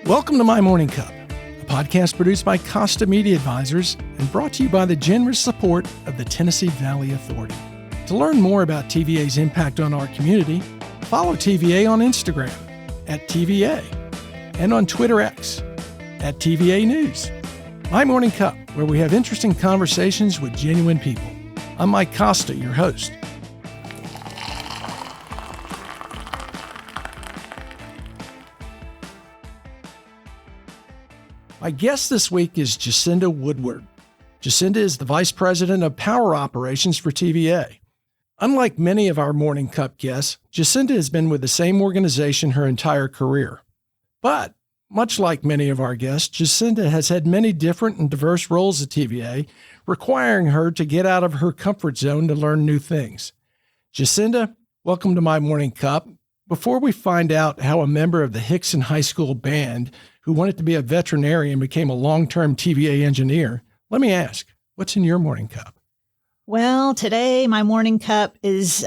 Welcome to My Morning Cup, a podcast produced by Costa Media Advisors and brought to you by the generous support of the Tennessee Valley Authority. To learn more about TVA's impact on our community, follow TVA on Instagram at TVA and on Twitter X at TVA News. My Morning Cup, where we have interesting conversations with genuine people. I'm Mike Costa, your host. My guest this week is Jacinda Woodward. Jacinda is the Vice President of Power Operations for TVA. Unlike many of our Morning Cup guests, Jacinda has been with the same organization her entire career. But, much like many of our guests, Jacinda has had many different and diverse roles at TVA, requiring her to get out of her comfort zone to learn new things. Jacinda, welcome to My Morning Cup. Before we find out how a member of the Hickson High School band who wanted to be a veterinarian became a long-term TVA engineer, let me ask, what's in your morning cup? Well, today my morning cup is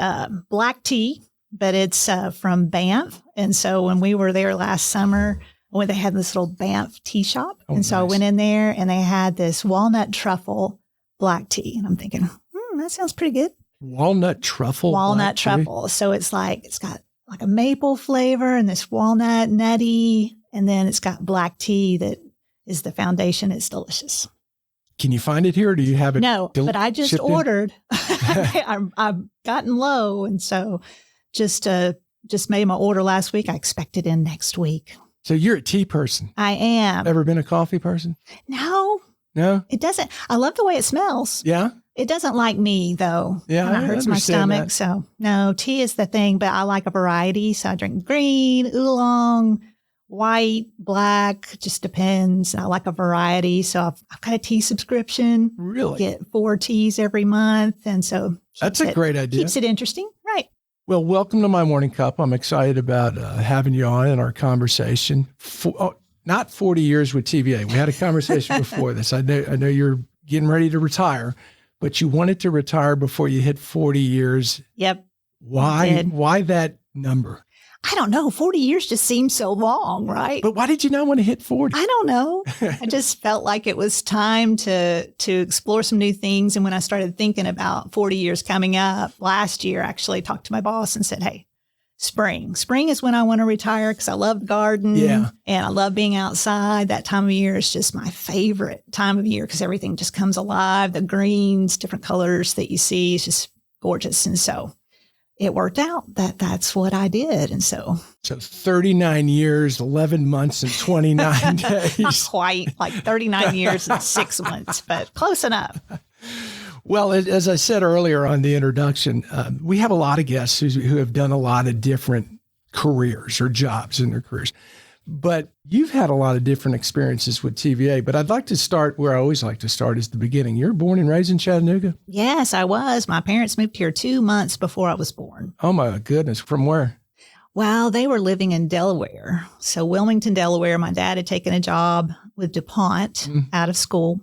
black tea, but it's from Banff. And so when we were there last summer, they had this little Banff tea shop. So I went in there and they had this walnut truffle black tea. And I'm thinking, that sounds pretty good. Walnut truffle? Walnut truffle. So it's got like a maple flavor and this walnut nutty. And then it's got black tea that is the foundation. It's delicious. Can you find it here or do you have it? No, but I just ordered. I've gotten low. And so just made my order last week. I expect it in next week. So you're a tea person. I am. Ever been a coffee person? No. No? It doesn't. I love the way it smells. Yeah? It doesn't like me, though. Yeah, it hurts my stomach. That. So, no, tea is the thing, but I like a variety. So I drink green, oolong, white, black, just depends. I like a variety. So I've got a tea subscription. Really? Get 4 teas every month. And so that's a great idea. Keeps it interesting. Right. Well, welcome to My Morning Cup. I'm excited about having you on in our conversation. Not 40 years with TVA. We had a conversation before this. I know you're getting ready to retire, but you wanted to retire before you hit 40 years. Yep. Why? Why that number? I don't know. 40 years just seems so long, right? But why did you not want to hit 40? I don't know. I just felt like it was time to explore some new things. And when I started thinking about 40 years coming up last year, I actually talked to my boss and said, hey, spring is when I want to retire because I love the garden and I love being outside. That time of year is just my favorite time of year because everything just comes alive. The greens, different colors that you see is just gorgeous. And so it worked out that's what I did. And so 39 years, 11 months and 29 days. Not quite, like 39 years and 6 months, but close enough. Well, as I said earlier on the introduction, we have a lot of guests who have done a lot of different careers or jobs in their careers. But you've had a lot of different experiences with TVA. But I'd like to start where I always like to start is the beginning. You're born and raised in Chattanooga? Yes, I was. My parents moved here 2 months before I was born. Oh, my goodness. From where? Well, they were living in Delaware. So Wilmington, Delaware. My dad had taken a job with DuPont out of school.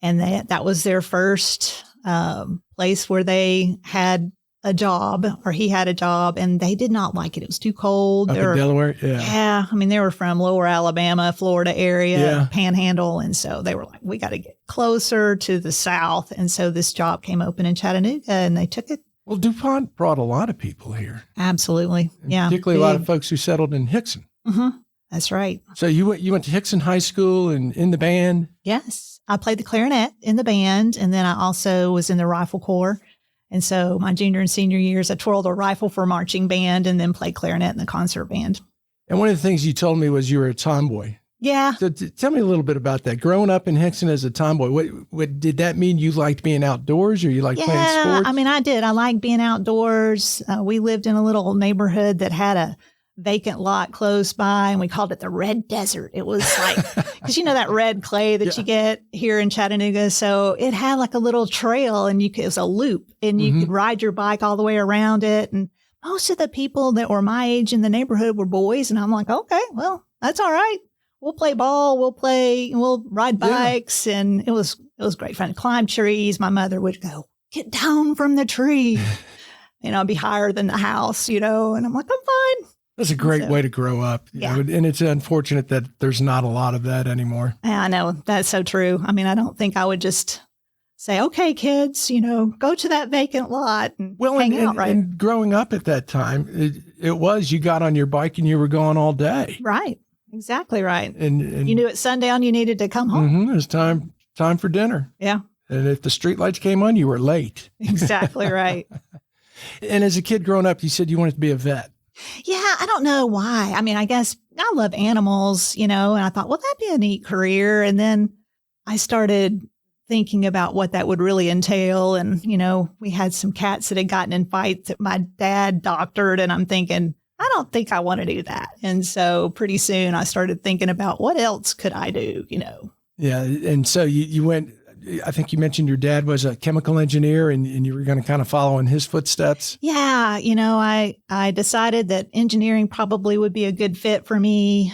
And that was their first place where they had a job, or he had a job, and they did not like it. It was too cold. Up in Delaware? Yeah. I mean, they were from lower Alabama, Florida area, Panhandle. And so they were like, we got to get closer to the South. And so this job came open in Chattanooga and they took it. Well, DuPont brought a lot of people here. Absolutely. Yeah. Particularly a lot of folks who settled in Hickson. Mm-hmm. That's right. So you went to Hickson High School and in the band? Yes. I played the clarinet in the band. And then I also was in the rifle corps. And so my junior and senior years, I twirled a rifle for marching band and then played clarinet in the concert band. And one of the things you told me was you were a tomboy. Yeah. So tell me a little bit about that. Growing up in Hickson as a tomboy, what did that mean? You liked being outdoors or you liked playing sports? Yeah, I mean, I did. I liked being outdoors. We lived in a little neighborhood that had a vacant lot close by, and we called it the Red Desert. It was like, because you know that red clay that you get here in Chattanooga. So it had like a little trail, and it was a loop, and you could ride your bike all the way around it. And most of the people that were my age in the neighborhood were boys. And I'm like, okay, well, that's all right. We'll play ball. We'll ride bikes. Yeah. And it was great fun. Climb trees. My mother would go, get down from the tree. Be higher than the house, and I'm like, I'm fine. That's a great way to grow up. You know, and it's unfortunate that there's not a lot of that anymore. I know. That's so true. I mean, I don't think I would just say, okay, kids, go to that vacant lot and hang out, right? And growing up at that time, it was you got on your bike and you were gone all day. Right. Exactly right. And you knew at sundown you needed to come home. It was time for dinner. Yeah. And if the streetlights came on, you were late. Exactly right. And as a kid growing up, you said you wanted to be a vet. Yeah, I don't know why. I mean, I guess I love animals, and I thought, well, that'd be a neat career. And then I started thinking about what that would really entail. And, we had some cats that had gotten in fights that my dad doctored. And I'm thinking, I don't think I want to do that. And so pretty soon I started thinking about what else could I do, Yeah. And so you went, I think you mentioned your dad was a chemical engineer and you were going to kind of follow in his footsteps. Yeah. I decided that engineering probably would be a good fit for me.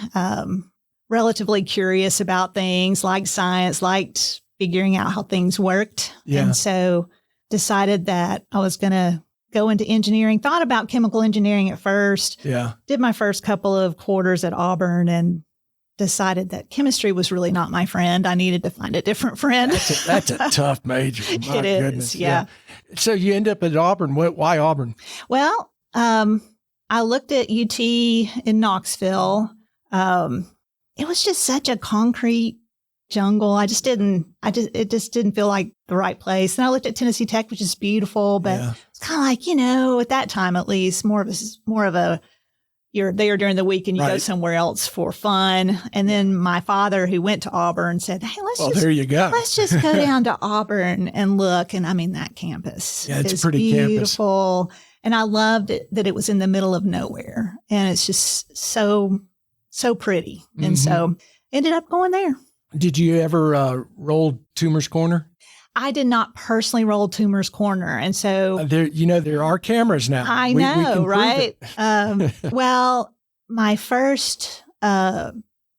Relatively curious about things, liked science, liked figuring out how things worked. Yeah. And so decided that I was going to go into engineering, thought about chemical engineering at first. Yeah. Did my first couple of quarters at Auburn and decided that chemistry was really not my friend. I needed to find a different friend. That's a tough major. My It is, goodness. yeah. So you end up at Auburn. Why Auburn? Well, I looked at UT in Knoxville. It was just such a concrete jungle. It just didn't feel like the right place. And I looked at Tennessee Tech, which is beautiful, but it's kind of like, at that time, at least more of a, you're there during the week and you go somewhere else for fun. And then my father, who went to Auburn, said, hey, there you go. Let's just go down to Auburn and look. And I mean, that campus it's is pretty beautiful. Campus. And I loved it that it was in the middle of nowhere. And it's just so pretty. And so ended up going there. Did you ever roll Toomer's Corner? I did not personally roll Toomer's Corner. And so there are cameras now. I know, right? Well, my first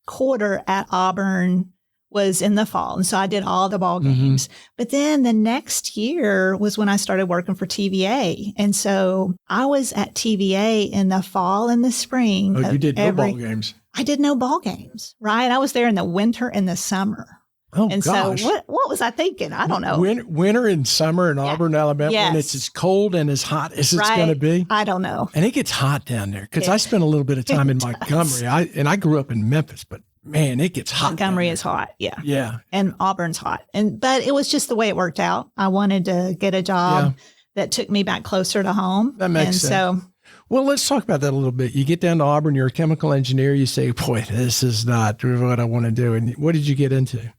quarter at Auburn was in the fall. And so I did all the ball games. But then the next year was when I started working for TVA. And so I was at TVA in the fall and the spring. Oh, you did no ball games. I did no ball games, right? I was there in the winter and the summer. Oh, and gosh. So what was I thinking? I don't know. Winter and summer in Auburn, Alabama, yes. and it's as cold and as hot as it's going to be. I don't know. And it gets hot down there because I spent a little bit of time in Montgomery. I grew up in Memphis, but man, it gets hot. Montgomery is hot. Yeah. Yeah. And Auburn's hot. But it was just the way it worked out. I wanted to get a job that took me back closer to home. That makes sense. Well, let's talk about that a little bit. You get down to Auburn, you're a chemical engineer. You say, boy, this is not what I want to do. And what did you get into?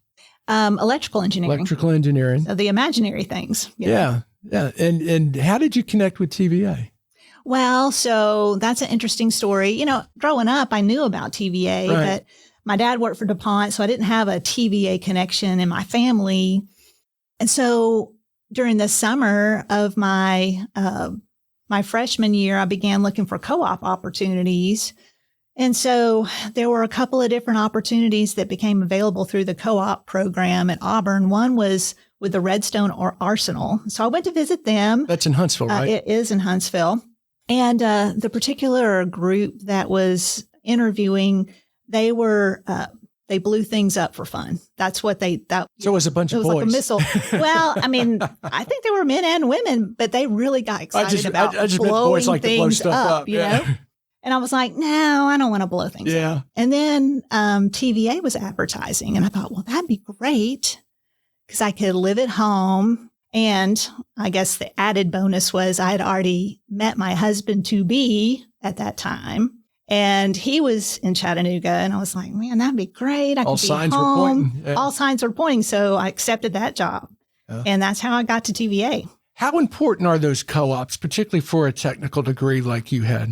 Electrical engineering. Electrical engineering. So the imaginary things. Yeah. Yeah. And how did you connect with TVA? Well, so that's an interesting story. Growing up, I knew about TVA, but my dad worked for DuPont, so I didn't have a TVA connection in my family. And so during the summer of my freshman year, I began looking for co-op opportunities. And so there were a couple of different opportunities that became available through the co-op program at Auburn. One was with the Redstone Arsenal. So I went to visit them. That's in Huntsville, right? It is in Huntsville. And the particular group that was interviewing, they blew things up for fun. That's what so it was a bunch of boys. It was like a missile. Well, I mean, I think there were men and women, but they really got excited about blowing things up, you know? And I was like, no, I don't want to blow things up. And then TVA was advertising. And I thought, well, that'd be great because I could live at home. And I guess the added bonus was I had already met my husband-to-be at that time. And he was in Chattanooga. And I was like, man, that'd be great. I could be home. Were pointing. Yeah. All signs were pointing. So I accepted that job. And that's how I got to TVA. How important are those co-ops, particularly for a technical degree like you had?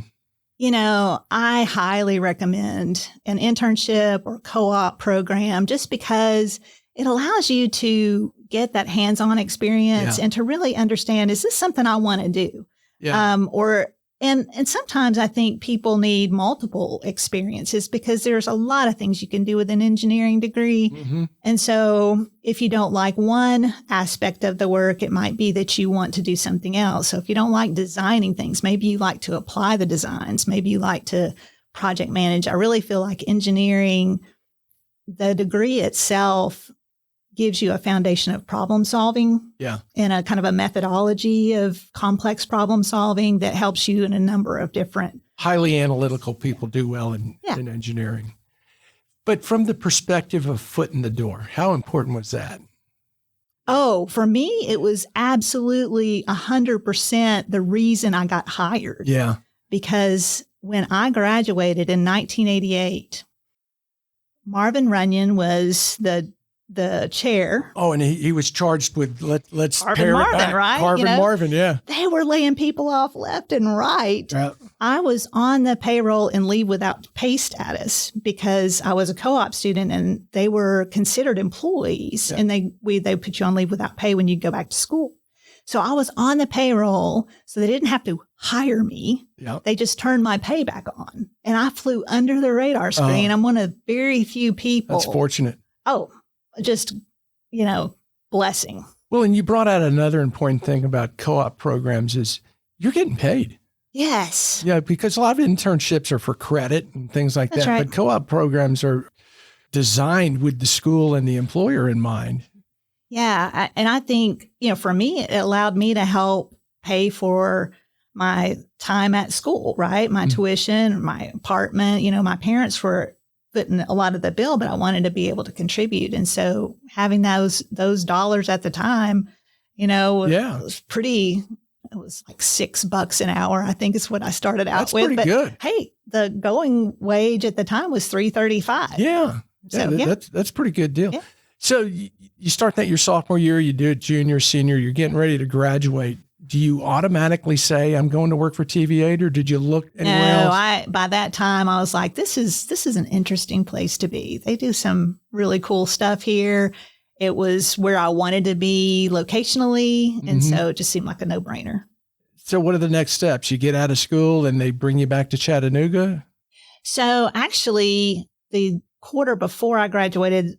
I highly recommend an internship or co-op program just because it allows you to get that hands-on experience and to really understand, is this something I want to do? Yeah. Or And sometimes I think people need multiple experiences because there's a lot of things you can do with an engineering degree. Mm-hmm. And so if you don't like one aspect of the work, it might be that you want to do something else. So if you don't like designing things, maybe you like to apply the designs. Maybe you like to project manage. I really feel like engineering, the degree itself gives you a foundation of problem solving and a kind of a methodology of complex problem solving that helps you in a number of different. Highly analytical people do well in engineering. But from the perspective of foot in the door, how important was that? Oh, for me, it was absolutely 100% the reason I got hired. Yeah. Because when I graduated in 1988, Marvin Runyon was the chair. Oh, and he was charged with let's Carvin pare Marvin, it back. right? Carvin Marvin, yeah. They were laying people off left and right. I was on the payroll and leave without pay status because I was a co-op student and they were considered employees and they put you on leave without pay when you go back to school. So I was on the payroll, so they didn't have to hire me. Yep. They just turned my pay back on. And I flew under the radar screen. I'm one of very few people. That's fortunate. Oh, just, blessing. Well, and you brought out another important thing about co-op programs is you're getting paid. Yes. Yeah, because a lot of internships are for credit and things like That's that. right. But co-op programs are designed with the school and the employer in mind. Yeah. And I think, for me, it allowed me to help pay for my time at school, right? My tuition, my apartment. My parents were footing a lot of the bill, but I wanted to be able to contribute. And so having those dollars at the time, it was pretty. It was like $6 an hour, I think is what I started out with. That's pretty good. Hey, the going wage at the time was $3.35. Yeah. So, That's a pretty good deal. Yeah. So you start that your sophomore year, you do it junior, senior, you're getting ready to graduate. Do you automatically say, I'm going to work for TV8, or did you look anywhere else? By that time I was like, this is an interesting place to be. They do some really cool stuff here. It was where I wanted to be locationally. And so it just seemed like a no-brainer. So what are the next steps? You get out of school and they bring you back to Chattanooga? So actually the quarter before I graduated,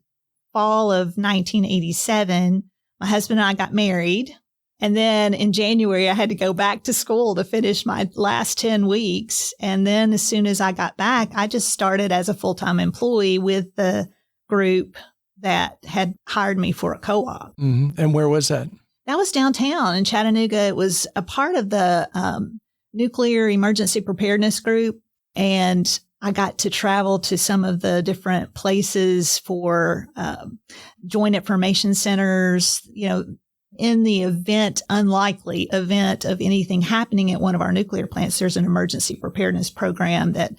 fall of 1987, my husband and I got married. And then in January, I had to go back to school to finish my last 10 weeks. And then as soon as I got back, I just started as a full-time employee with the group that had hired me for a co-op. Mm-hmm. And where was that? That was downtown in Chattanooga. It was a part of the Nuclear Emergency Preparedness Group. And I got to travel to some of the different places for joint information centers, in the unlikely event of anything happening at one of our nuclear plants, there's an emergency preparedness program that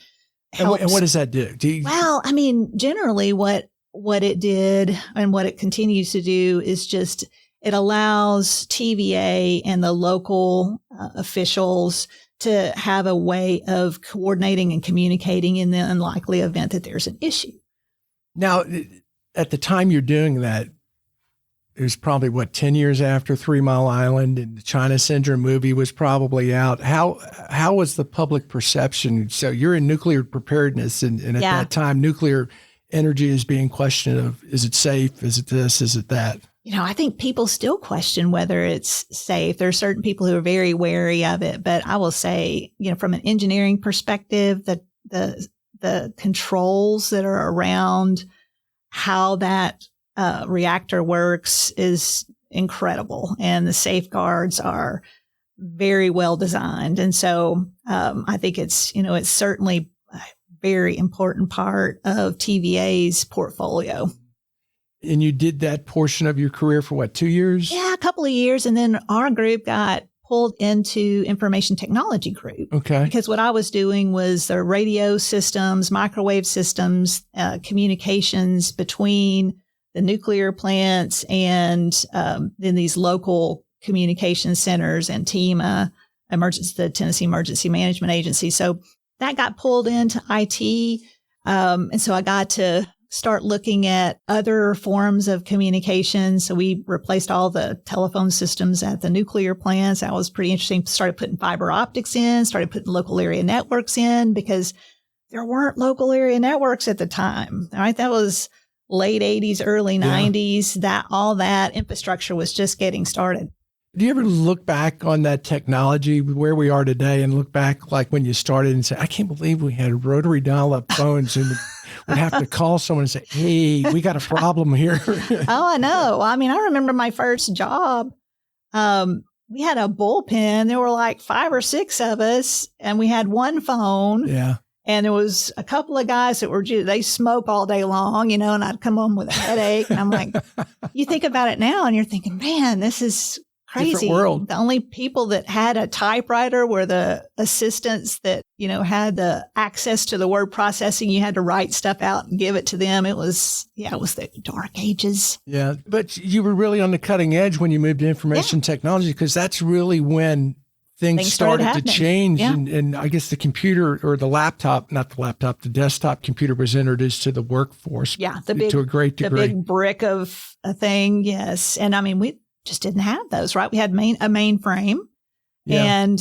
helps. And what does that do? Well, I mean, generally what it did and what it continues to do is just it allows TVA and the local officials to have a way of coordinating and communicating in the unlikely event that there's an issue. Now, at the time you're doing that, it was probably 10 years after 3 Mile Island, and the China Syndrome movie was probably out. How was the public perception? So you're in nuclear preparedness, and at that time, nuclear energy is being questioned of, is it safe? Is it this? Is it that? I think people still question whether it's safe. There are certain people who are very wary of it, but I will say, from an engineering perspective, the controls that are around how that reactor works is incredible, and the safeguards are very well designed. And so I think it's certainly a very important part of TVA's portfolio. And you did that portion of your career for 2 years? Yeah, a couple of years. And then our group got pulled into information technology group. Okay. Because what I was doing was the radio systems, microwave systems, communications between the nuclear plants and then these local communication centers and TEMA, the Tennessee Emergency Management Agency. So that got pulled into IT. And so I got to start looking at other forms of communication. So we replaced all the telephone systems at the nuclear plants. That was pretty interesting. Started putting fiber optics in, started putting local area networks in because there weren't local area networks at the time. All right. That was late 80s, early 90s. That all that infrastructure was just getting started. Do you ever look back on that technology, where we are today, and look back like when you started and say, I can't believe we had rotary dial-up phones and would have to call someone and say, hey, we got a problem here. Oh, I know. I mean, I remember my first job. We had a bullpen. There were like 5 or 6 of us, and we had one phone. Yeah. And there was a couple of guys that were, they smoke all day long, and I'd come home with a headache. And I'm like, you think about it now and you're thinking, man, this is crazy. Different world. The only people that had a typewriter were the assistants that, had the access to the word processing. You had to write stuff out and give it to them. It was the dark ages. Yeah. But you were really on the cutting edge when you moved to information technology, because that's really when things started to change. Yeah. And I guess the computer or the laptop, not the laptop, the desktop computer was introduced to the workforce. Yeah. To a great degree. The big brick of a thing. Yes. And I mean, we just didn't have those, right? We had a mainframe, and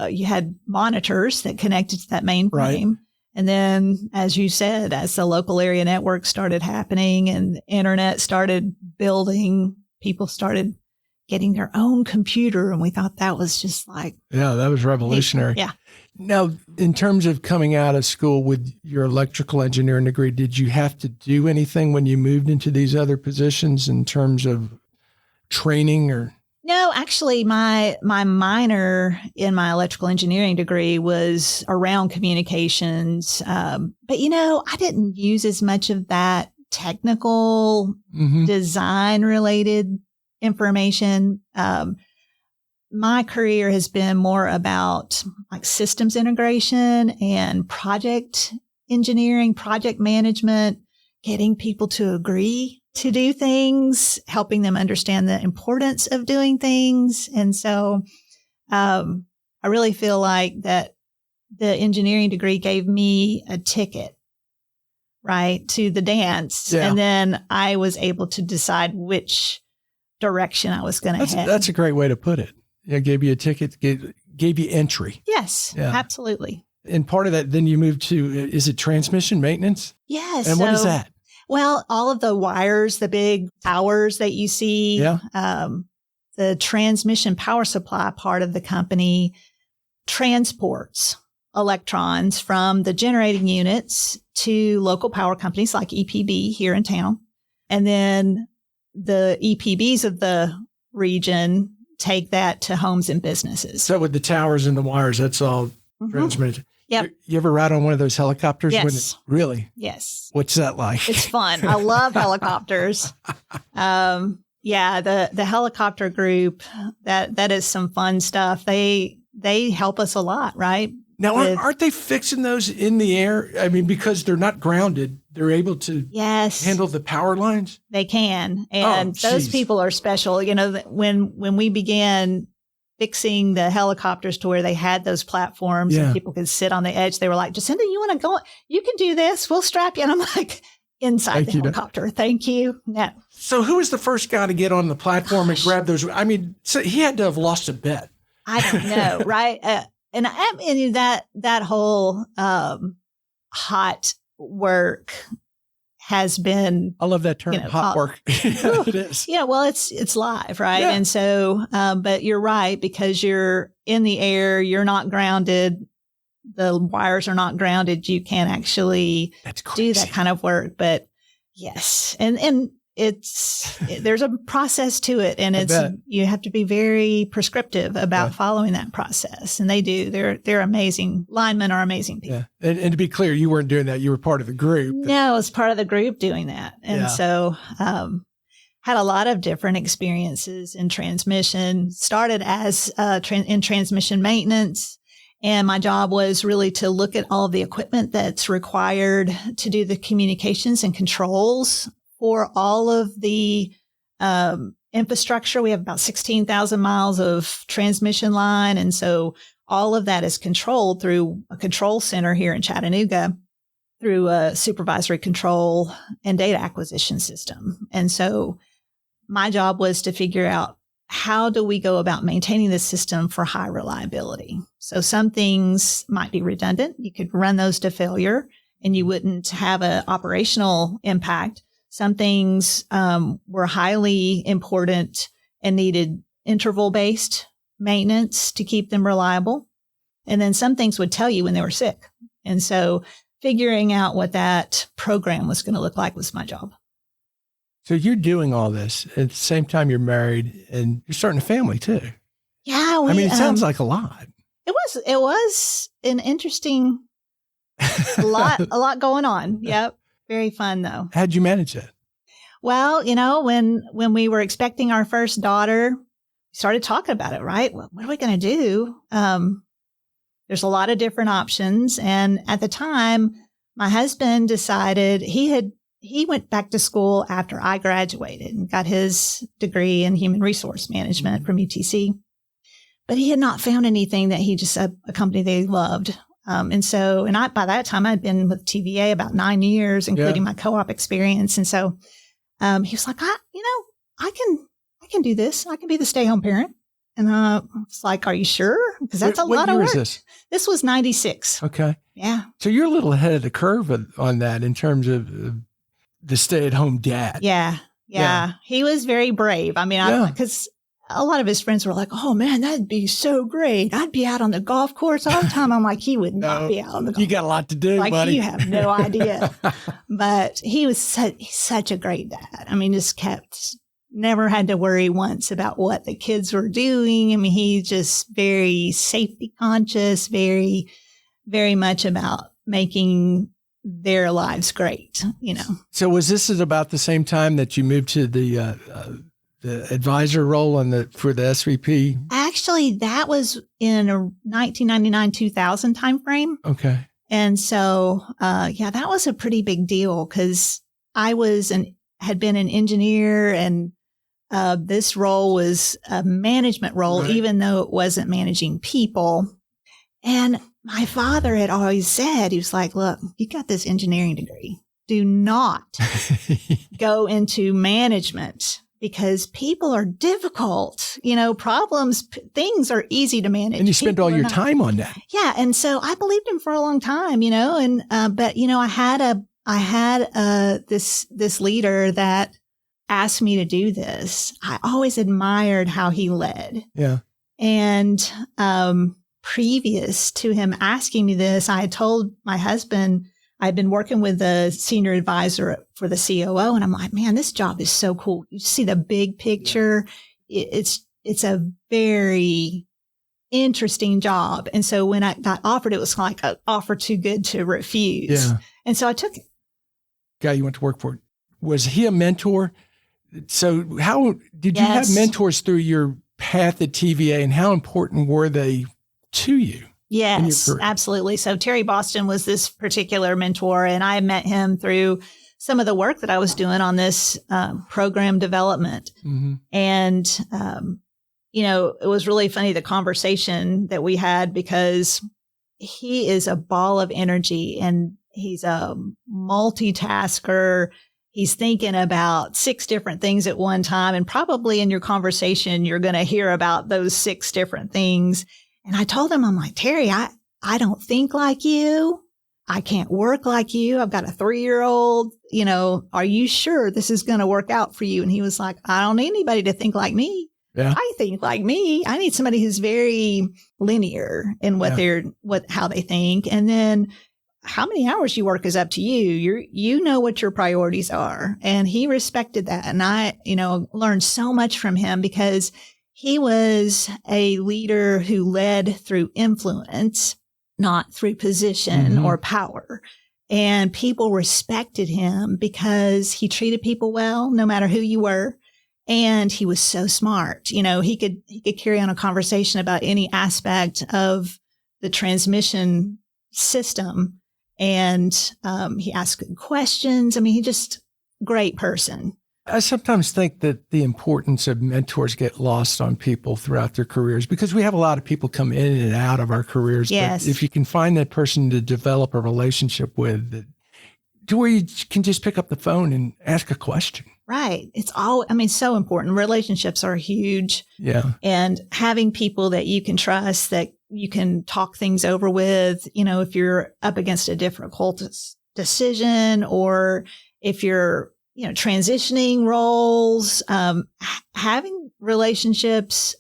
you had monitors that connected to that mainframe. Right. And then, as you said, as the local area network started happening and the internet started building, people started getting their own computer. And we thought that was just like, yeah, that was revolutionary. Yeah. Now, in terms of coming out of school with your electrical engineering degree, did you have to do anything when you moved into these other positions in terms of training or? No, actually my minor in my electrical engineering degree was around communications. But I didn't use as much of that technical design related information. My career has been more about like systems integration and project engineering, project management, getting people to agree to do things, helping them understand the importance of doing things. And so I really feel like that the engineering degree gave me a ticket, right, to the dance. Yeah. And then I was able to decide which direction I was going to head. That's a great way to put it. It gave you a ticket, gave you entry. Yes, absolutely. And part of that, then you moved to, is it transmission maintenance? Yes. And what is that? Well, all of the wires, the big towers that you see, the transmission power supply part of the company transports electrons from the generating units to local power companies like EPB here in town. And then the EPBs of the region take that to homes and businesses. So with the towers and the wires, that's all transmitted. Yep. You ever ride on one of those helicopters? Yes. Really? Yes. What's that like? It's fun. I love helicopters. The helicopter group, that is some fun stuff. They help us a lot, right? Now, aren't they fixing those in the air? I mean, because they're not grounded, they're able to handle the power lines? They can. And those people are special. When we began fixing the helicopters to where they had those platforms and people could sit on the edge, they were like, Jacinda, you want to go? You can do this. We'll strap you. And I'm like, inside the helicopter. Thank you. No. So who was the first guy to get on the platform and grab those? I mean, so he had to have lost a bet. I don't know. Right. And I mean, that whole hot work has been, I love that term, hot work. It is. Yeah. Well, it's live. Right. Yeah. And so, but you're right, because you're in the air, you're not grounded. The wires are not grounded. You can't actually do that kind of work. But yes. And there's a process to it, and you have to be very prescriptive about following that process. And they do. They're amazing. Linemen are amazing people. Yeah. And to be clear, you weren't doing that. You were part of the group. No, I was part of the group doing that. And so, had a lot of different experiences in transmission. Started as in transmission maintenance. And my job was really to look at all of the equipment that's required to do the communications and controls for all of the infrastructure. We have about 16,000 miles of transmission line. And so all of that is controlled through a control center here in Chattanooga. through a supervisory control and data acquisition system. And so my job was to figure out, how do we go about maintaining this system for high reliability? So some things might be redundant. You could run those to failure and you wouldn't have an operational impact. Some things were highly important and needed interval-based maintenance to keep them reliable. And then some things would tell you when they were sick. And so figuring out what that program was going to look like was my job. So you're doing all this at the same time you're married and you're starting a family too. Yeah. It sounds like a lot. It was an interesting, a lot going on. Yep. Very fun though. How'd you manage that? Well, when we were expecting our first daughter, we started talking about it, right? What are we going to do? There's a lot of different options. And at the time, my husband decided he went back to school after I graduated and got his degree in human resource management from UTC. But he had not found anything that a company they loved. By that time I'd been with TVA about 9 years, including my co-op experience. And so, he was like, I can do this. I can be the stay-home parent. And I was like, are you sure? Because that's a lot of work. What year is this? This was 96. Okay. Yeah. So you're a little ahead of the curve on that in terms of the stay-at-home dad. Yeah. He was very brave. Because a lot of his friends were like, oh man, that'd be so great. I'd be out on the golf course all the time. I'm like, he would not be out on the golf course. You got a lot to do, buddy. You have no idea. But he was such a great dad. Never had to worry once about what the kids were doing. He's just very safety conscious, very, very much about making their lives great, So was this at about the same time that you moved to the advisor role for the SVP? Actually, that was in a 1999-2000 timeframe. Okay. And so, that was a pretty big deal because I had been an engineer and this role was a management role, right, even though it wasn't managing people. And my father had always said, he was like, look, you got this engineering degree. Do not go into management because people are difficult, problems, things are easy to manage. And you spent all your time on that. Yeah. And so I believed him for a long time, but I had this leader that asked me to do this. I always admired how he led. Yeah. And, previous to him asking me this, I had told my husband I'd been working with the senior advisor for the COO, and I'm like, man, this job is so cool. You see the big picture. It's a very interesting job. And so when I got offered, it was like an offer too good to refuse. Yeah. And so I took it. Guy you went to work for, was he a mentor? So how did you have mentors through your path at TVA, and how important were they to you? Yes, absolutely. So Terry Boston was this particular mentor, and I met him through some of the work that I was doing on this program development. Mm-hmm. And, it was really funny, the conversation that we had, because he is a ball of energy and he's a multitasker. He's thinking about 6 different things at one time. And probably in your conversation, you're going to hear about those 6 different things. And I told him, I'm like, Terry, I don't think like you. I can't work like you. I've got a 3-year-old, are you sure this is going to work out for you? And he was like, I don't need anybody to think like me. Yeah. I think like me. I need somebody who's very linear in how they think. And then how many hours you work is up to you. You know what your priorities are. And he respected that. And I, learned so much from him because he was a leader who led through influence, not through position or power. And people respected him because he treated people well, no matter who you were. And he was so smart. He could carry on a conversation about any aspect of the transmission system. And he asked good questions. He just great person. I sometimes think that the importance of mentors get lost on people throughout their careers because we have a lot of people come in and out of our careers. Yes. But if you can find that person to develop a relationship with to where you can just pick up the phone and ask a question. Right. It's so important. Relationships are huge. Yeah. And having people that you can trust, that you can talk things over with, if you're up against a difficult decision, or if you're, transitioning roles, having relationships,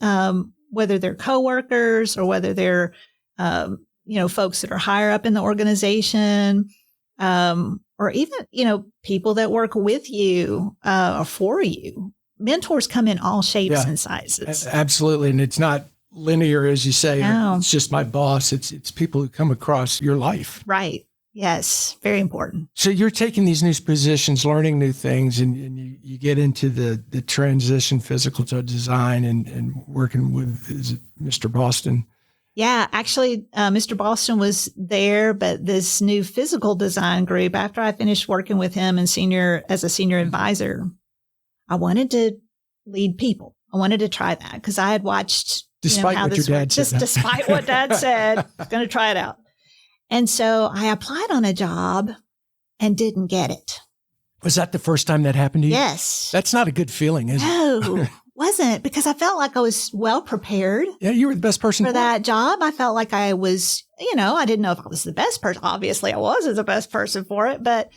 whether they're coworkers or whether they're, folks that are higher up in the organization, or even, people that work with you, or for you. Mentors come in all shapes and sizes. Absolutely. And it's not linear, as you say. No. It's just my boss. It's people who come across your life. Right. Yes. Very important. So you're taking these new positions, learning new things, and you get into the transition physical to design and working with, is it Mr. Boston? Yeah, actually, Mr. Boston was there, but this new physical design group, after I finished working with him as a senior advisor, I wanted to lead people. I wanted to try that because I had watched, despite how what this your dad worked. said. Just despite what Dad said, I was going to try it out. And so I applied on a job and didn't get it. Was that the first time that happened to you? Yes. That's not a good feeling, is it? No, wasn't, because I felt like I was well prepared. Yeah, you were the best person for that job. I felt like I was, I didn't know if I was the best person. Obviously, I wasn't the best person for it. But,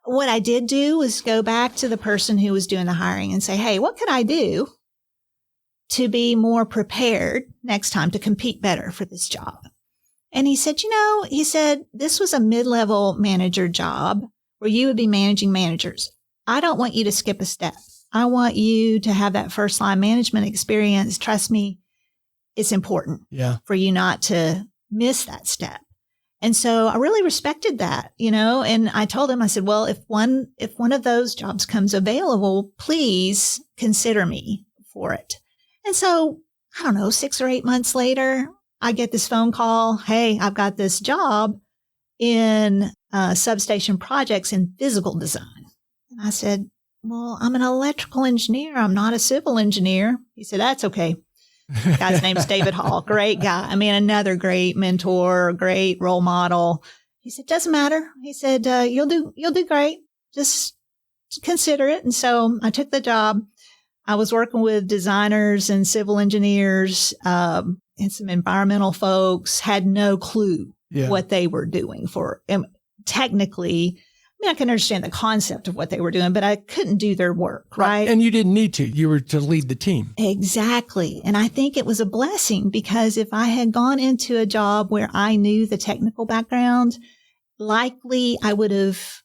what I did do was go back to the person who was doing the hiring and say, hey, what could I do to be more prepared next time to compete better for this job? And he said, this was a mid-level manager job where you would be managing managers. I don't want you to skip a step. I want you to have that first line management experience. Trust me, it's important for you not to miss that step. And so I really respected that, and I told him, I said, well, if one of those jobs comes available, please consider me for it. And so, I don't know, 6 or 8 months later, I get this phone call. Hey, I've got this job in substation projects in physical design. And I said, well, I'm an electrical engineer. I'm not a civil engineer. He said, that's okay. The guy's name's David Hall. Great guy. Another great mentor, great role model. He said, doesn't matter. He said, you'll do great. Just consider it. And so I took the job. I was working with designers and civil engineers, and some environmental folks, had no clue what they were doing technically. I can understand the concept of what they were doing, but I couldn't do their work, right? And you didn't need to. You were to lead the team. Exactly. And I think it was a blessing, because if I had gone into a job where I knew the technical background, likely I would have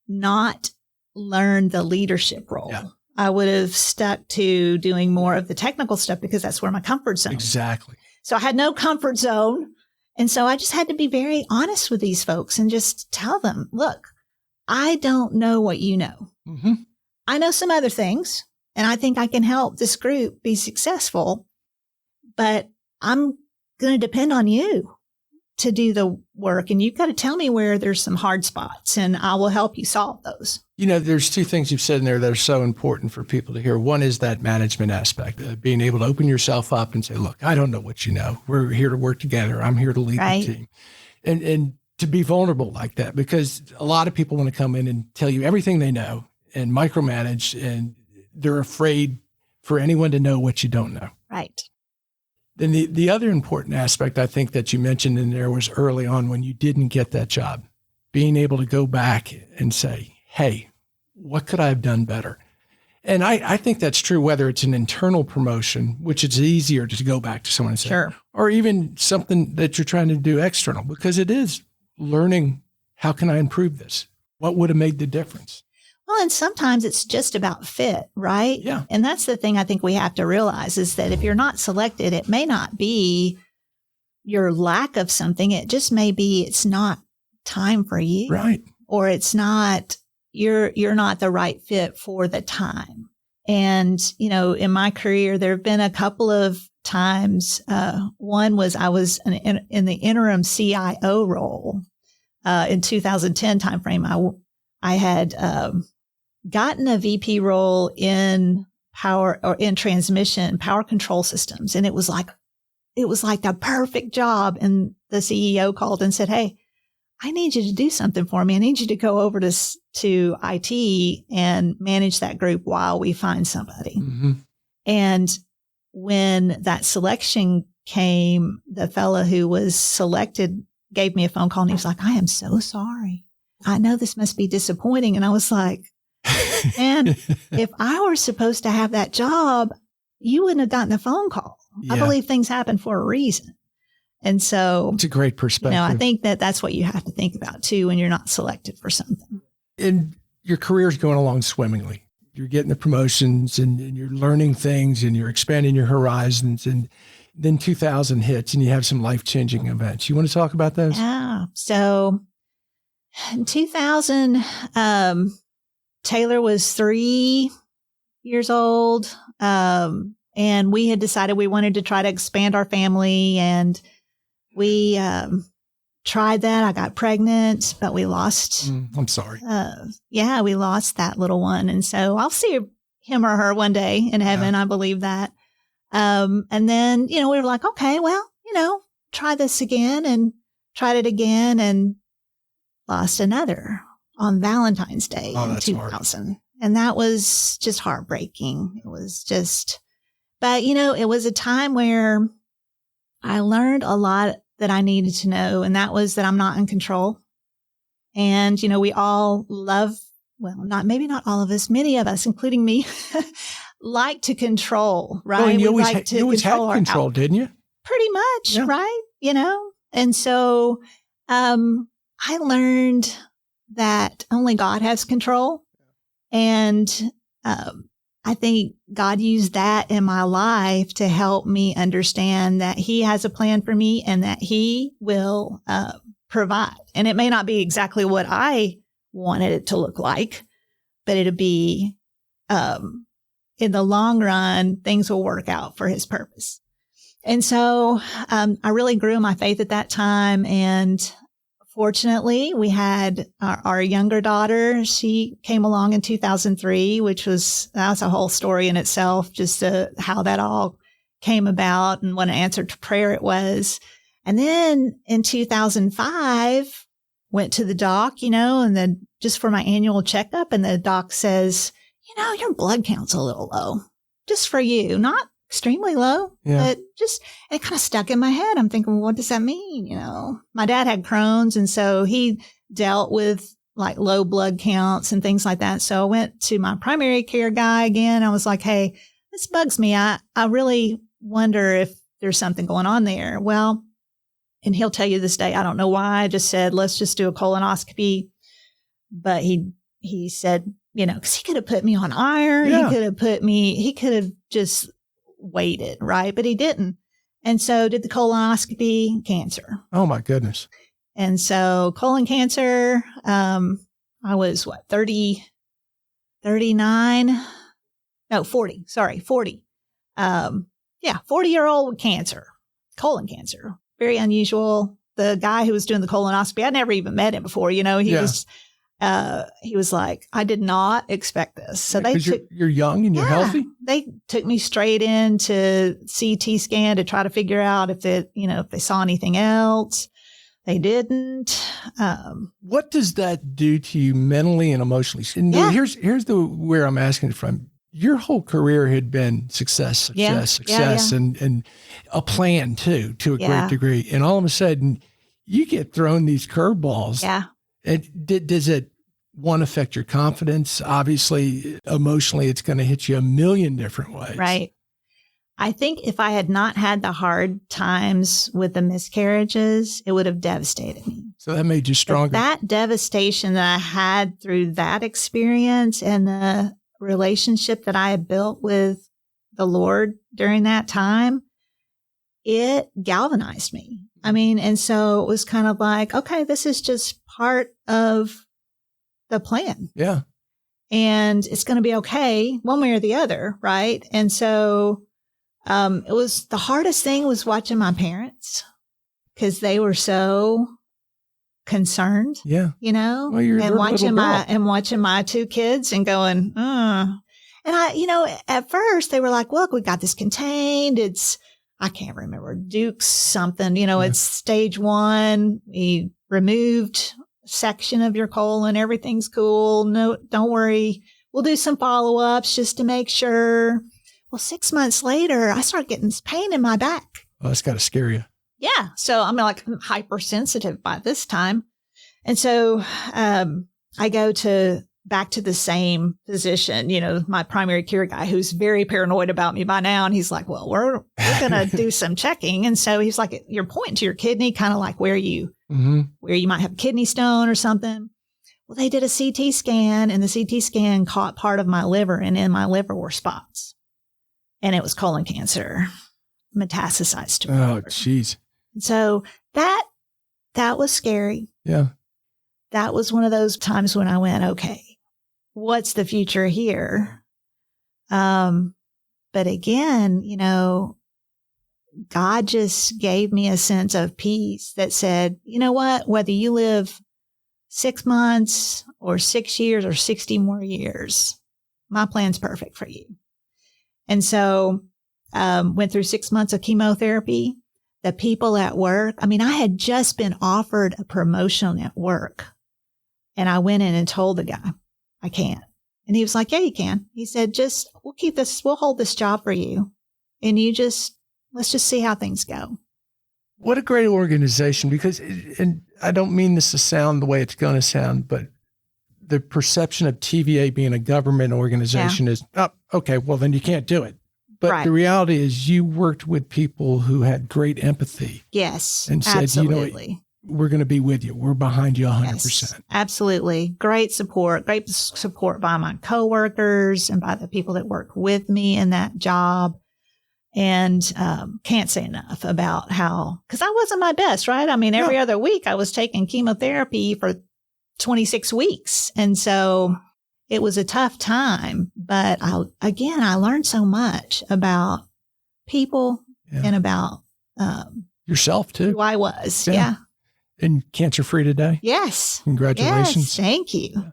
not learned the leadership role. Yeah. I would have stuck to doing more of the technical stuff because that's where my comfort zone. Exactly. So I had no comfort zone. And so I just had to be very honest with these folks and just tell them, look, I don't know what you know. Mm-hmm. I know some other things, and I think I can help this group be successful, but I'm going to depend on you to do the work. And you've got to tell me where there's some hard spots, and I will help you solve those. There's 2 things you've said in there that are so important for people to hear. One is that management aspect, being able to open yourself up and say, look, I don't know what you know. We're here to work together. I'm here to lead the team. And to be vulnerable like that, because a lot of people want to come in and tell you everything they know and micromanage, and they're afraid for anyone to know what you don't know. Right. Then the other important aspect I think that you mentioned in there was early on when you didn't get that job, being able to go back and say, hey, what could I have done better? And I think that's true, whether it's an internal promotion, which it's easier to go back to someone and say, sure, or even something that you're trying to do external, because it is learning, how can I improve this? What would have made the difference? Well, and sometimes it's just about fit, right? Yeah. And that's the thing I think we have to realize, is that if you're not selected, it may not be your lack of something. It just may be it's not time for you. Right. Or it's not, you're not the right fit for the time. And, in my career, there have been a couple of times. One was I was in the interim CIO role in 2010 timeframe. I had gotten a VP role in power or in transmission power control systems, and it was like the perfect job. And the CEO called and said, "Hey, I need you to do something for me. I need you to go over to IT and manage that group while we find somebody. Mm-hmm. And when that selection came, the fellow who was selected gave me a phone call and he was like, I am so sorry. I know this must be disappointing. And I was like, man, if I were supposed to have that job, you wouldn't have gotten a phone call. Yeah. I believe things happen for a reason. And so it's a great perspective. I think that's what you have to think about too when you're not selected for something. And your career's going along swimmingly. You're getting the promotions and you're learning things and you're expanding your horizons. And then 2000 hits and you have some life-changing events. You want to talk about those? Yeah. So in 2000, Taylor was 3 years old. And we had decided we wanted to try to expand our family, and we tried that. I got pregnant, but we lost. I'm sorry. We lost that little one. And so I'll see him or her one day in heaven. I believe that. And then, we were like, okay, well, try this again, and tried it again and lost another on Valentine's Day in 2000. Hard. And that was just heartbreaking. It was just, but it was a time where I learned a lot that I needed to know. And that was that I'm not in control. And, we all love, maybe not all of us, many of us, including me, like to control, right? Well, and you always had control, didn't you? Pretty much, right? And so I learned that only God has control. And I think God used that in my life to help me understand that He has a plan for me and that He will provide. And it may not be exactly what I wanted it to look like, but it'll be in the long run, things will work out for His purpose. And so I really grew in my faith at that time. And fortunately, we had our younger daughter. She came along in 2003, that was a whole story in itself, just how that all came about and what an answer to prayer it was. And then in 2005, went to the doc, and then just for my annual checkup, and the doc says, your blood count's a little low, just for you, not extremely low, but it kind of stuck in my head. I'm thinking, well, what does that mean? My dad had Crohn's, and so he dealt with like low blood counts and things like that. So I went to my primary care guy again. I was like, hey, this bugs me. I really wonder if there's something going on there. Well, and he'll tell you this day, I don't know why. I just said, let's just do a colonoscopy. But he said, because he could have put me on iron. Yeah. He could have just waited, right? But he didn't. And so did the colonoscopy, cancer. Oh my goodness. And so colon cancer, I was 40. 40-year-old with cancer, colon cancer. Very unusual. The guy who was doing the colonoscopy, I'd never even met him before. He was like, I did not expect this. So you're young and you're healthy. They took me straight into CT scan to try to figure out if they saw anything else. They didn't. What does that do to you mentally and emotionally? And here's where I'm asking it from. Your whole career had been success, and a plan too, to a great degree. And all of a sudden you get thrown these curveballs. Yeah. Does it, one, affect your confidence? Obviously, emotionally, it's going to hit you a million different ways. Right. I think if I had not had the hard times with the miscarriages, it would have devastated me. So that made you stronger. But that devastation that I had through that experience and the relationship that I had built with the Lord during that time, it galvanized me. And so it was kind of like, okay, this is just part of the plan. Yeah. And it's going to be okay one way or the other. Right. And so it was the hardest thing was watching my parents because they were so concerned. Yeah. Well, and watching my two kids and going, And at first they were like, look, we got this contained. I can't remember, Duke's something, it's stage 1. We removed section of your colon. Everything's cool. No, don't worry. We'll do some follow-ups just to make sure. Well, 6 months later, I started getting this pain in my back. Oh, that's got to scare you. Yeah. So I'm hypersensitive by this time. And so I go back to the same physician, my primary care guy, who's very paranoid about me by now. And he's like, well, we're going to do some checking. And so he's like, you're pointing to your kidney, kind of like where you might have a kidney stone or something. Well, they did a CT scan, and the CT scan caught part of my liver, and in my liver were spots. And it was colon cancer, metastasized to my liver. Jeez. So that was scary. Yeah. That was one of those times when I went, okay, what's the future here? But again, God just gave me a sense of peace that said, you know what, whether you live 6 months or 6 years or 60 more years, my plan's perfect for you. And so, went through 6 months of chemotherapy. The people at work, I had just been offered a promotion at work. And I went in and told the guy, I can't. And he was like, yeah, you can. He said, we'll hold this job for you. And let's just see how things go. What a great organization, because, and I don't mean this to sound the way it's going to sound, but the perception of TVA being a government organization is, oh, okay, well, then you can't do it. But the reality is you worked with people who had great empathy. Yes, and said, absolutely. We're going to be with you. We're behind you 100%. Yes, absolutely. Great support by my coworkers and by the people that work with me in that job. And can't say enough about because I wasn't my best, right? Every other week I was taking chemotherapy for 26 weeks. And so it was a tough time. But I learned so much about people and about yourself too. Who I was. Yeah. And cancer-free today? Yes. Congratulations. Yes, thank you.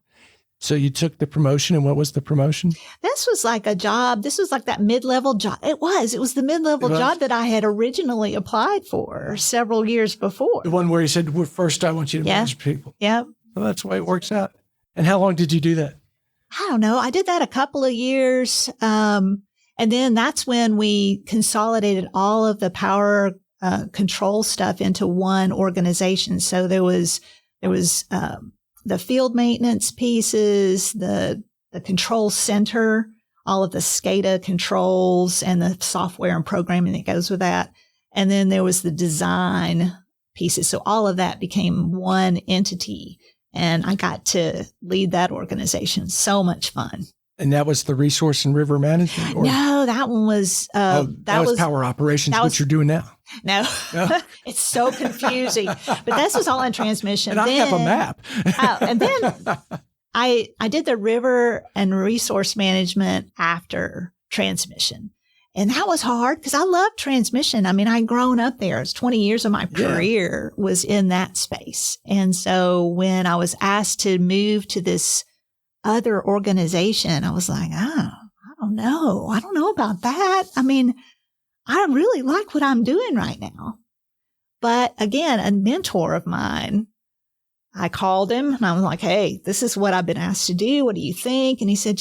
So you took the promotion, and what was the promotion? This was like a job. This was like that mid-level job. It was the mid-level job that I had originally applied for several years before. The one where you said, well, first I want you to manage people. Yep. Well, that's the way it works out. And how long did you do that? I don't know. I did that a couple of years. And then that's when we consolidated all of the power control stuff into one organization. So there was the field maintenance pieces, the control center, all of the SCADA controls and the software and programming that goes with that. And then there was the design pieces. So all of that became one entity, and I got to lead that organization. So much fun. And that was the resource and river management? No, that one was... that was power operations, what you're doing now. No, it's so confusing. But this was all in transmission. And I have a map. And then I did the river and resource management after transmission. And that was hard because I love transmission. I'd grown up there. It's 20 years of my career was in that space. And so when I was asked to move to this other organization, I was like, I don't know. I don't know about that. I really like what I'm doing right now. But again, a mentor of mine, I called him and I was like, hey, this is what I've been asked to do. What do you think? And he said,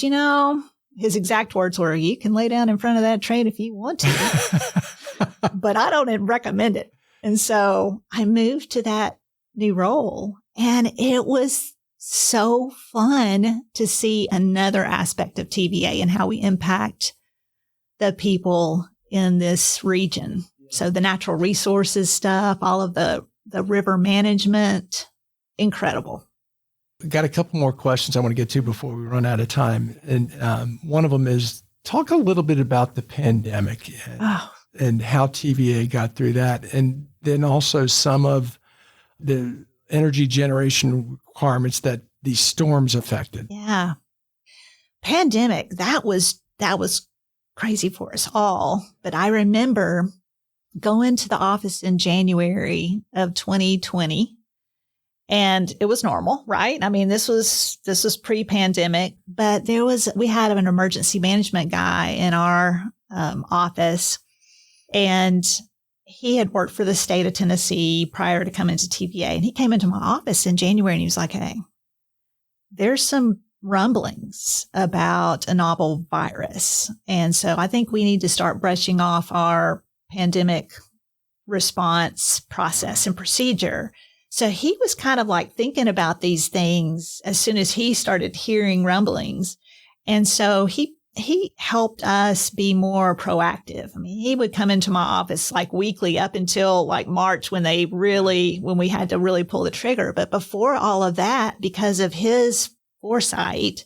his exact words were, you can lay down in front of that train if you want to, but I don't recommend it. And so I moved to that new role, and it was so fun to see another aspect of TVA and how we impact the people in this region. So the natural resources stuff, all of the river management, incredible. I've got a couple more questions I want to get to before we run out of time. And one of them is, talk a little bit about the pandemic and how TVA got through that. And then also some of the energy generation requirements that these storms affected. Yeah. Pandemic, that was crazy for us all. But I remember going to the office in January of 2020, and it was normal, right? This was pre-pandemic, but we had an emergency management guy in our office, and he had worked for the state of Tennessee prior to coming to TVA. And he came into my office in January and he was like, hey, there's some rumblings about a novel virus. And so I think we need to start brushing off our pandemic response process and procedure. So he was kind of like thinking about these things as soon as he started hearing rumblings. And so he helped us be more proactive. I mean, he would come into my office like weekly up until like March when we had to really pull the trigger. But before all of that, because of his foresight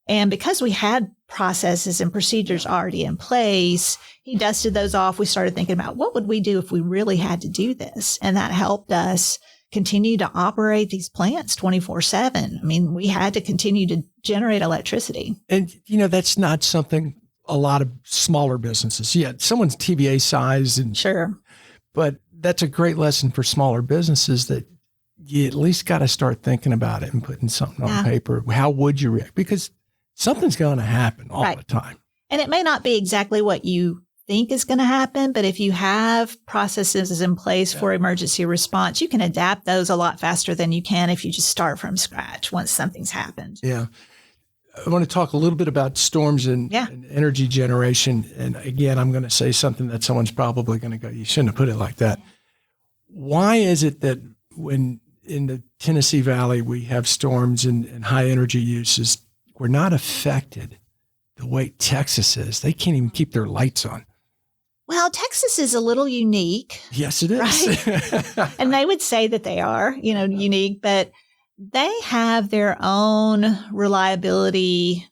and because we had processes and procedures already in place, he dusted those off. We started thinking about what would we do if we really had to do this? And that helped us continue to operate these plants 24/7. I mean, we had to continue to generate electricity. And, that's not something a lot of smaller businesses, someone's TVA size. Sure. But that's a great lesson for smaller businesses that you at least got to start thinking about it and putting something on paper. How would you react? Because something's going to happen all the time. And it may not be exactly what you think is going to happen, but if you have processes in place for emergency response, you can adapt those a lot faster than you can if you just start from scratch once something's happened. Yeah. I want to talk a little bit about storms and energy generation. And again, I'm going to say something that someone's probably going to go, you shouldn't have put it like that. Why is it that when in the Tennessee Valley we have storms and high energy uses, we're not affected the way Texas is? They can't even keep their lights on. Well, Texas is a little unique. Yes, it is. Right? And they would say that they are, unique, but they have their own reliability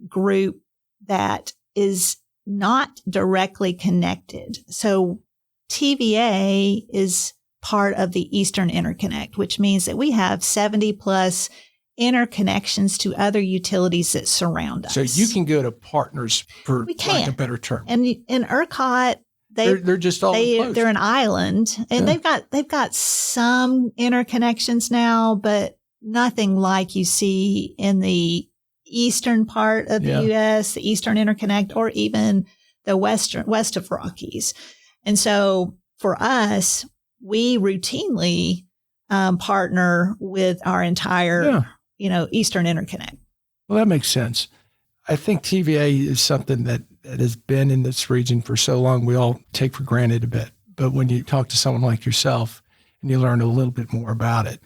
group that is not directly connected. So TVA is part of the Eastern Interconnect, which means that we have 70 plus interconnections to other utilities that surround us. So you can go to partners, for lack of a better term. And in ERCOT, they're just all close. They're an island, and they've got some interconnections now, but nothing like you see in the eastern part of the U.S., the Eastern Interconnect, or even the west of Rockies. And so for us, we routinely partner with our entire Eastern Interconnect. Well, that makes sense. I think TVA is something that has been in this region for so long, we all take for granted a bit. But when you talk to someone like yourself and you learn a little bit more about it, it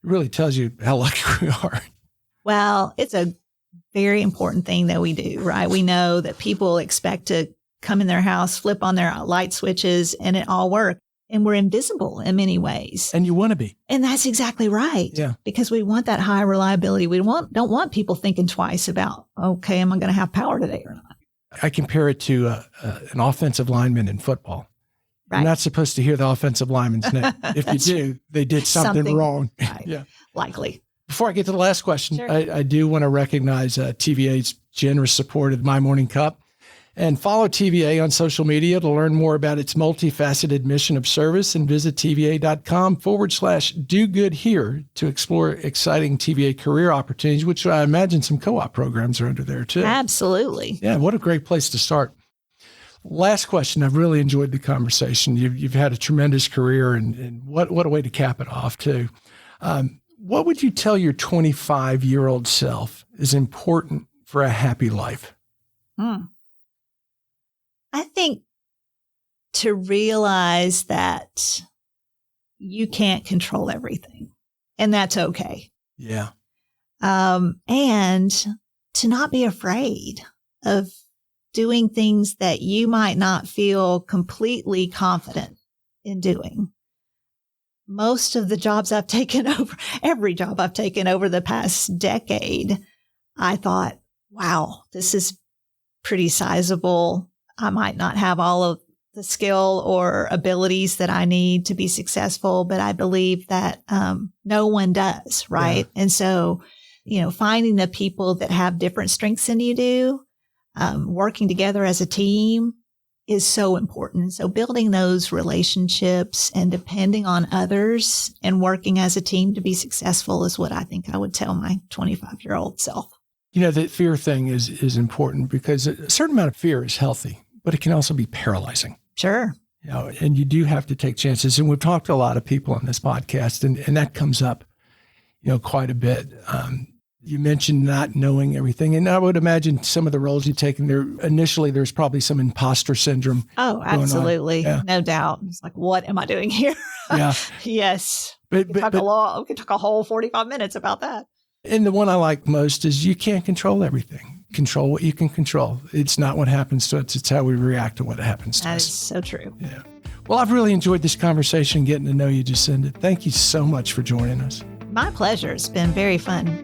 really tells you how lucky we are. Well, it's a very important thing that we do, right? We know that people expect to come in their house, flip on their light switches, and it all works. And we're invisible in many ways. And you want to be. And that's exactly right. Yeah. Because we want that high reliability. We don't want people thinking twice about, okay, am I going to have power today or not? I compare it to an offensive lineman in football. Right. You're not supposed to hear the offensive lineman's name. If you do, they did something wrong. Right. Yeah. Likely. Before I get to the last question, sure. I do want to recognize TVA's generous support of My Morning Cup. And follow TVA on social media to learn more about its multifaceted mission of service, and visit TVA.com/do good here to explore exciting TVA career opportunities, which I imagine some co-op programs are under there too. Absolutely. Yeah. What a great place to start. Last question. I've really enjoyed the conversation. You've had a tremendous career, and what a way to cap it off too. What would you tell your 25-year-old self is important for a happy life? I think to realize that you can't control everything, and that's okay. Yeah. And to not be afraid of doing things that you might not feel completely confident in doing. Most of the jobs I've taken over, every job I've taken over the past decade, I thought, wow, this is pretty sizable. I might not have all of the skill or abilities that I need to be successful, but I believe that no one does, right? Yeah. And so, finding the people that have different strengths than you do, working together as a team is so important. And so building those relationships and depending on others and working as a team to be successful is what I think I would tell my 25-year-old self. The fear thing is important, because a certain amount of fear is healthy, but it can also be paralyzing. Sure. And you do have to take chances. And we've talked to a lot of people on this podcast, and that comes up, quite a bit. You mentioned not knowing everything. And I would imagine some of the roles you've taken there, initially, there's probably some imposter syndrome. Oh, absolutely. Yeah. No doubt. It's like, what am I doing here? Yeah. Yes. We could talk a whole 45 minutes about that. And the one I like most is you can't control everything. Control what you can control. It's not what happens to us. It's how we react to what happens to us. That is so true. Yeah. Well, I've really enjoyed this conversation, getting to know you, Jacinda. Thank you so much for joining us. My pleasure. It's been very fun.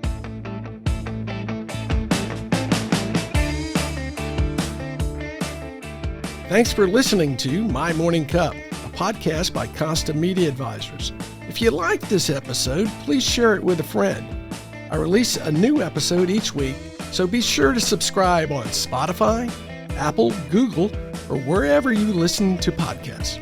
Thanks for listening to My Morning Cup, a podcast by Costa Media Advisors. If you liked this episode, please share it with a friend. I release a new episode each week, so be sure to subscribe on Spotify, Apple, Google, or wherever you listen to podcasts.